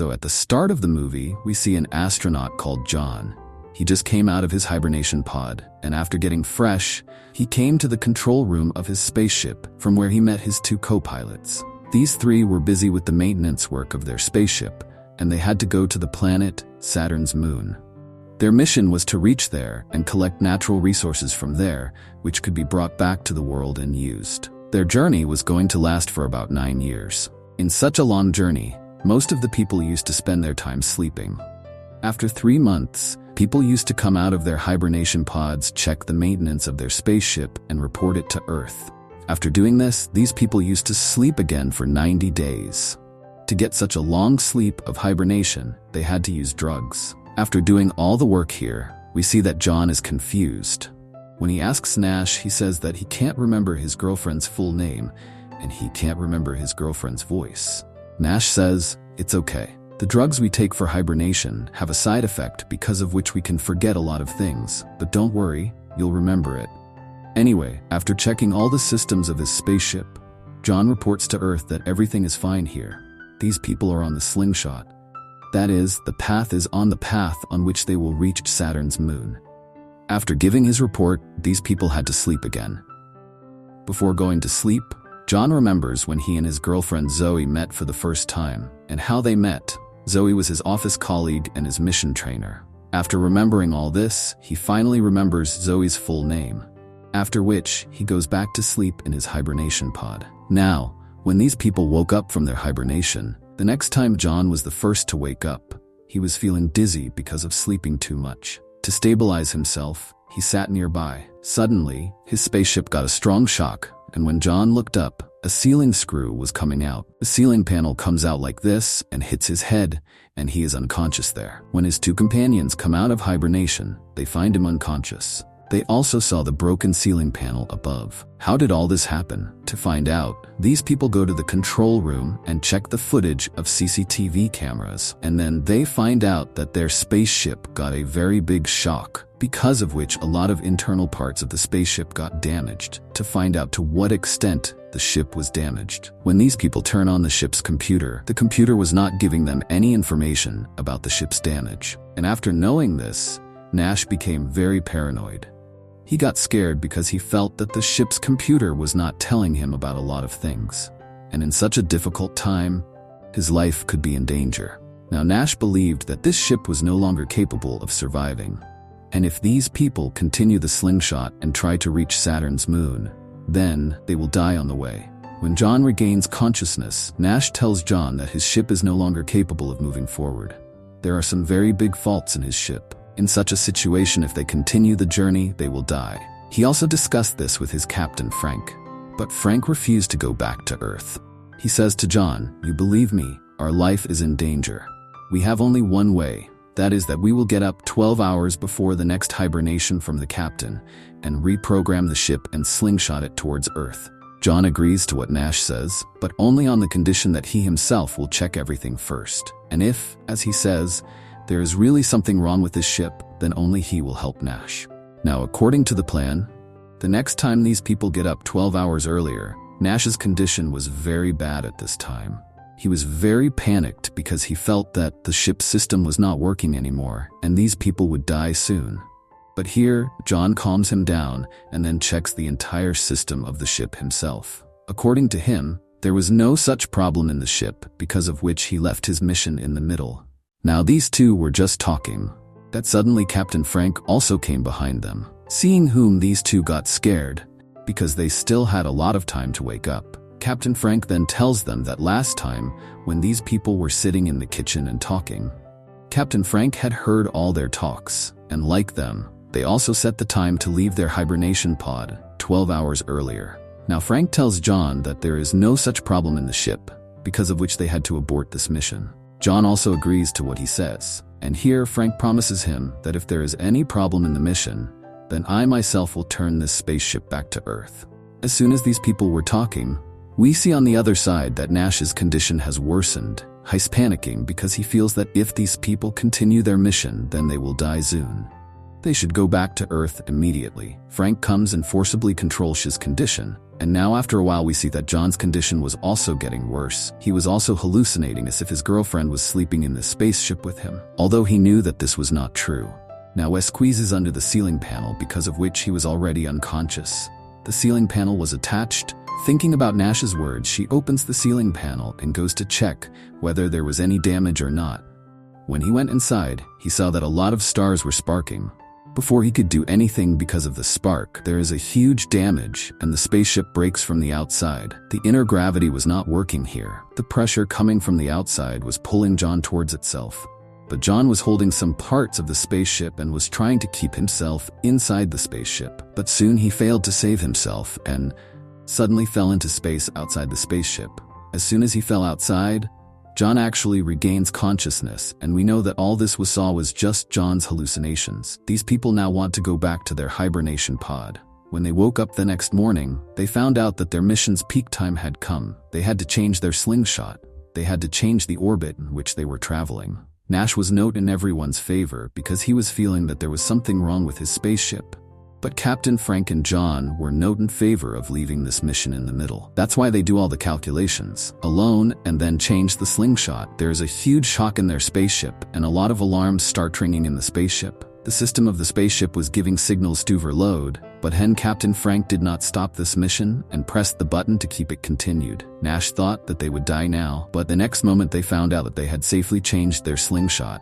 So at the start of the movie, we see an astronaut called John. He just came out of his hibernation pod, and after getting fresh, he came to the control room of his spaceship, from where he met his two co-pilots. These three were busy with the maintenance work of their spaceship, and they had to go to the planet, Saturn's moon. Their mission was to reach there and collect natural resources from there, which could be brought back to the world and used. Their journey was going to last for about 9 years. In such a long journey, most of the people used to spend their time sleeping. After 3 months, people used to come out of their hibernation pods, check the maintenance of their spaceship, and report it to Earth. After doing this, these people used to sleep again for 90 days. To get such a long sleep of hibernation, they had to use drugs. After doing all the work here, we see that John is confused. When he asks Nash, he says that he can't remember his girlfriend's full name, and he can't remember his girlfriend's voice. Nash says, "It's okay. The drugs we take for hibernation have a side effect because of which we can forget a lot of things, but don't worry, you'll remember it." Anyway, after checking all the systems of his spaceship, John reports to Earth that everything is fine here. These people are on the Slingshot. That is, the path is on the path on which they will reach Saturn's moon. After giving his report, these people had to sleep again. Before going to sleep, John remembers when he and his girlfriend Zoe met for the first time, and how they met. Zoe was his office colleague and his mission trainer. After remembering all this, he finally remembers Zoe's full name. After which, he goes back to sleep in his hibernation pod. Now, when these people woke up from their hibernation, the next time John was the first to wake up, he was feeling dizzy because of sleeping too much. To stabilize himself, he sat nearby. Suddenly, his spaceship got a strong shock, and when John looked up, a ceiling screw was coming out. The ceiling panel comes out like this and hits his head, and he is unconscious there. When his two companions come out of hibernation, they find him unconscious. They also saw the broken ceiling panel above. How did all this happen? To find out, these people go to the control room and check the footage of CCTV cameras, and then they find out that their spaceship got a very big shock, because of which a lot of internal parts of the spaceship got damaged. To find out to what extent the ship was damaged. When these people turn on the ship's computer, the computer was not giving them any information about the ship's damage. And after knowing this, Nash became very paranoid. He got scared because he felt that the ship's computer was not telling him about a lot of things. And in such a difficult time, his life could be in danger. Now Nash believed that this ship was no longer capable of surviving. And if these people continue the slingshot and try to reach Saturn's moon, then they will die on the way. When John regains consciousness, Nash tells John that his ship is no longer capable of moving forward. There are some very big faults in his ship. In such a situation, if they continue the journey, they will die. He also discussed this with his captain, Frank. But Frank refused to go back to Earth. He says to John, "You believe me, our life is in danger. We have only one way. That is that we will get up 12 hours before the next hibernation from the captain and reprogram the ship and slingshot it towards Earth." John agrees to what Nash says, but only on the condition that he himself will check everything first. And if, as he says, there is really something wrong with this ship, then only he will help Nash. Now, according to the plan, the next time these people get up 12 hours earlier, Nash's condition was very bad at this time. He was very panicked because he felt that the ship's system was not working anymore, and these people would die soon. But here, John calms him down and then checks the entire system of the ship himself. According to him, there was no such problem in the ship, because of which he left his mission in the middle. Now these two were just talking, that suddenly Captain Frank also came behind them, seeing whom these two got scared, because they still had a lot of time to wake up. Captain Frank then tells them that last time, when these people were sitting in the kitchen and talking, Captain Frank had heard all their talks, and like them, they also set the time to leave their hibernation pod 12 hours earlier. Now Frank tells John that there is no such problem in the ship, because of which they had to abort this mission. John also agrees to what he says, and here Frank promises him that if there is any problem in the mission, then I myself will turn this spaceship back to Earth. As soon as these people were talking, we see on the other side that Nash's condition has worsened. He's panicking because he feels that if these people continue their mission, then they will die soon. They should go back to Earth immediately. Frank comes and forcibly controls his condition, And now after a while we see that John's condition was also getting worse. He was also hallucinating as if his girlfriend was sleeping in the spaceship with him, although he knew that this was not true. Now Wes squeezes under the ceiling panel, because of which he was already unconscious. The ceiling panel was attached. Thinking about Nash's words, she opens the ceiling panel and goes to check whether there was any damage or not. When he went inside, he saw that a lot of stars were sparking. Before he could do anything because of the spark, there is a huge damage and the spaceship breaks from the outside. The inner gravity was not working here. The pressure coming from the outside was pulling John towards itself. But John was holding some parts of the spaceship and was trying to keep himself inside the spaceship. But soon he failed to save himself and suddenly fell into space outside the spaceship. As soon as he fell outside, John actually regains consciousness, and we know that all this was just John's hallucinations. These people now want to go back to their hibernation pod. When they woke up the next morning, they found out that their mission's peak time had come. They had to change their slingshot. They had to change the orbit in which they were traveling. Nash was not in everyone's favor because he was feeling that there was something wrong with his spaceship. But Captain Frank and John were not in favor of leaving this mission in the middle. That's why they do all the calculations alone and then change the slingshot. There is a huge shock in their spaceship, and a lot of alarms start ringing in the spaceship. The system of the spaceship was giving signals to overload, but Captain Frank did not stop this mission and pressed the button to keep it continued. Nash thought that they would die now, but the next moment they found out that they had safely changed their slingshot.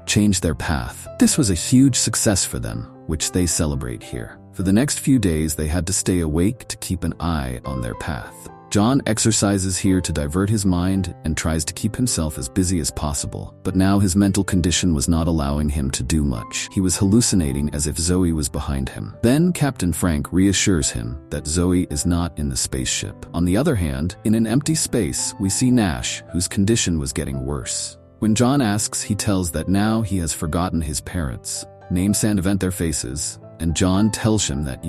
Changed their path. This was a huge success for them, which they celebrate here. For the next few days, they had to stay awake to keep an eye on their path. John exercises here to divert his mind and tries to keep himself as busy as possible, but now his mental condition was not allowing him to do much. He was hallucinating as if Zoe was behind him. Then Captain Frank reassures him that Zoe is not in the spaceship. On the other hand, in an empty space, we see Nash, whose condition was getting worse. When John asks, he tells that now he has forgotten his parents' names and event their faces, and John tells him that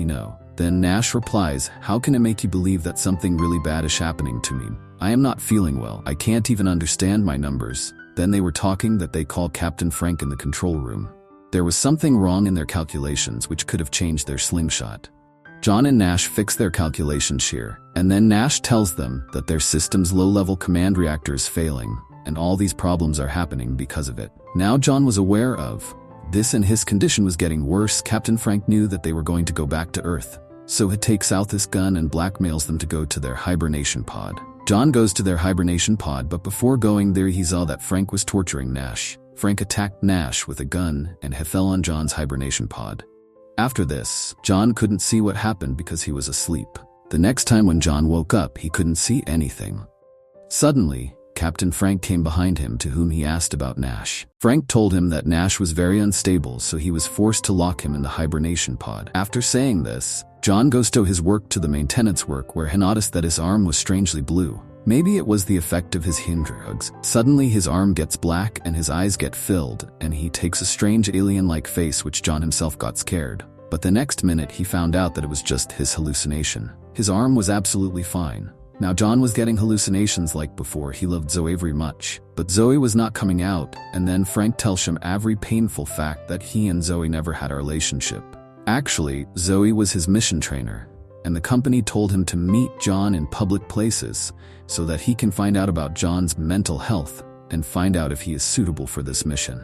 Then Nash replies, "How can it make you believe that something really bad is happening to me? I am not feeling well. I can't even understand my numbers." Then they were talking that they called Captain Frank in the control room. There was something wrong in their calculations which could have changed their slingshot. John and Nash fix their calculations here, and then Nash tells them that their system's low-level command reactor is failing, and all these problems are happening because of it. Now John was aware of this and his condition was getting worse. Captain Frank knew that they were going to go back to Earth, so he takes out this gun and blackmails them to go to their hibernation pod. John goes to their hibernation pod, but before going there he saw that Frank was torturing Nash. Frank attacked Nash with a gun and fell on John's hibernation pod. After this, John couldn't see what happened because he was asleep. The next time when John woke up, he couldn't see anything. Suddenly, Captain Frank came behind him, to whom he asked about Nash. Frank told him that Nash was very unstable, so he was forced to lock him in the hibernation pod. After saying this, John goes to his work to the maintenance work, where he noticed that his arm was strangely blue. Maybe it was the effect of his hind drugs. Suddenly his arm gets black and his eyes get filled, and he takes a strange alien-like face, which John himself got scared. But the next minute he found out that it was just his hallucination. His arm was absolutely fine. Now John was getting hallucinations like before. He loved Zoe very much, but Zoe was not coming out, and then Frank tells him every painful fact that he and Zoe never had a relationship. Actually, Zoe was his mission trainer, and the company told him to meet John in public places so that he can find out about John's mental health and find out if he is suitable for this mission.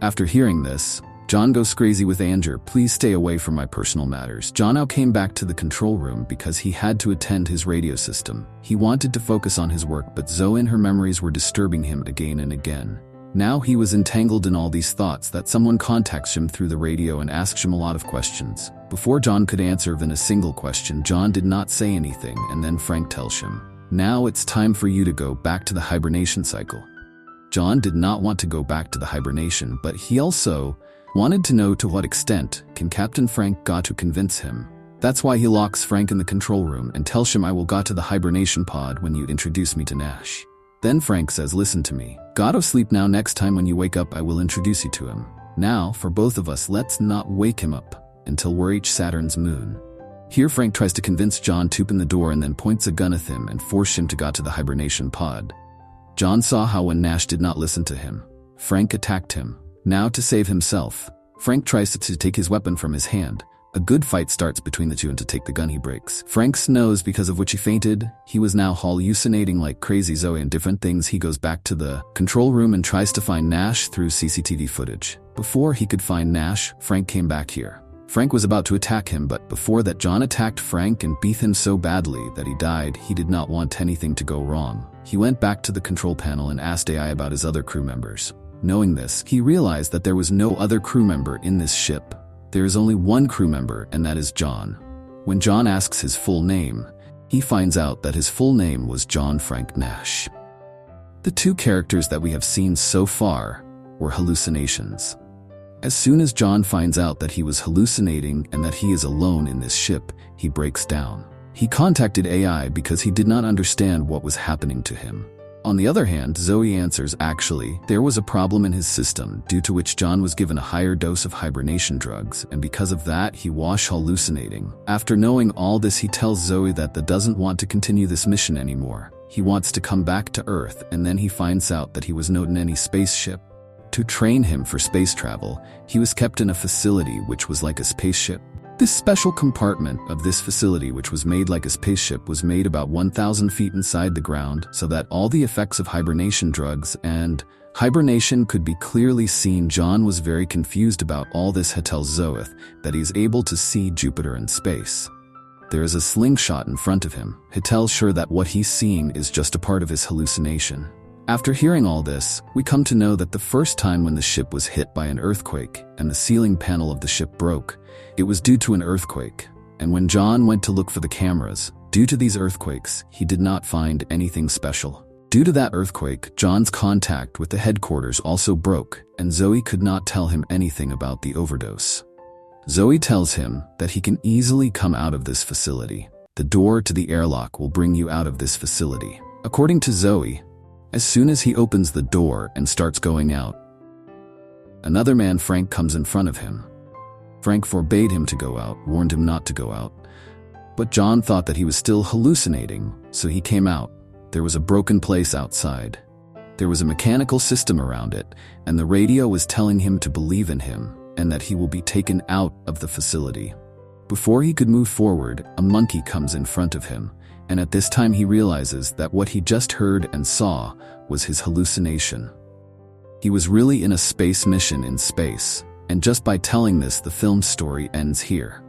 After hearing this, John goes crazy with anger. "Please stay away from my personal matters." John now came back to the control room because he had to attend his radio system. He wanted to focus on his work, but Zoe and her memories were disturbing him again and again. Now he was entangled in all these thoughts that someone contacts him through the radio and asks him a lot of questions. Before John could answer even a single question, John did not say anything, and then Frank tells him, "Now it's time for you to go back to the hibernation cycle." John did not want to go back to the hibernation, but he also wanted to know to what extent can Captain Frank got to convince him. That's why he locks Frank in the control room and tells him, "I will go to the hibernation pod when you introduce me to Nash." Then Frank says, "Listen to me. Go to sleep now. Next time when you wake up, I will introduce you to him. Now, for both of us, let's not wake him up until we reach Saturn's moon." Here Frank tries to convince John to open the door and then points a gun at him and force him to go to the hibernation pod. John saw how when Nash did not listen to him, Frank attacked him. Now to save himself, Frank tries to take his weapon from his hand, A good fight starts between the two, and to take the gun he breaks Frank's nose, because of which he fainted. He was now hallucinating like crazy. Zoe and different things. He goes back to the control room and tries to find Nash through CCTV footage. Before he could find Nash, Frank came back here. Frank was about to attack him, but before that John attacked Frank and beat him so badly that he died. He did not want anything to go wrong. He went back to the control panel and asked AI about his other crew members. Knowing this, he realized that there was no other crew member in this ship. There is only one crew member, and that is John. When John asks his full name, he finds out that his full name was John Frank Nash. The two characters that we have seen so far were hallucinations. As soon as John finds out that he was hallucinating and that he is alone in this ship, he breaks down. He contacted AI because he did not understand what was happening to him. On the other hand, Zoe answers actually, there was a problem in his system due to which John was given a higher dose of hibernation drugs, and because of that he was hallucinating. After knowing all this, he tells Zoe that doesn't want to continue this mission anymore. He wants to come back to Earth, and then he finds out that he was not in any spaceship. To train him for space travel, he was kept in a facility which was like a spaceship. This special compartment of this facility, which was made like a spaceship, was made about 1,000 feet inside the ground so that all the effects of hibernation drugs and hibernation could be clearly seen. John was very confused about all this. He tells Zoe that he is able to see Jupiter in space. There is a slingshot in front of him. He tells sure that what he's seeing is just a part of his hallucination. After hearing all this, we come to know that the first time when the ship was hit by an earthquake and the ceiling panel of the ship broke, it was due to an earthquake. And when John went to look for the cameras, due to these earthquakes, he did not find anything special. Due to that earthquake, John's contact with the headquarters also broke, and Zoe could not tell him anything about the overdose. Zoe tells him that he can easily come out of this facility. The door to the airlock will bring you out of this facility. According to Zoe, as soon as he opens the door and starts going out, another man, Frank, comes in front of him. Frank forbade him to go out, warned him not to go out. But John thought that he was still hallucinating, so he came out. There was a broken place outside. There was a mechanical system around it, and the radio was telling him to believe in him and that he will be taken out of the facility. Before he could move forward, a monkey comes in front of him, and at this time he realizes that what he just heard and saw was his hallucination. He was really in a space mission in space, and just by telling this, the film story ends here.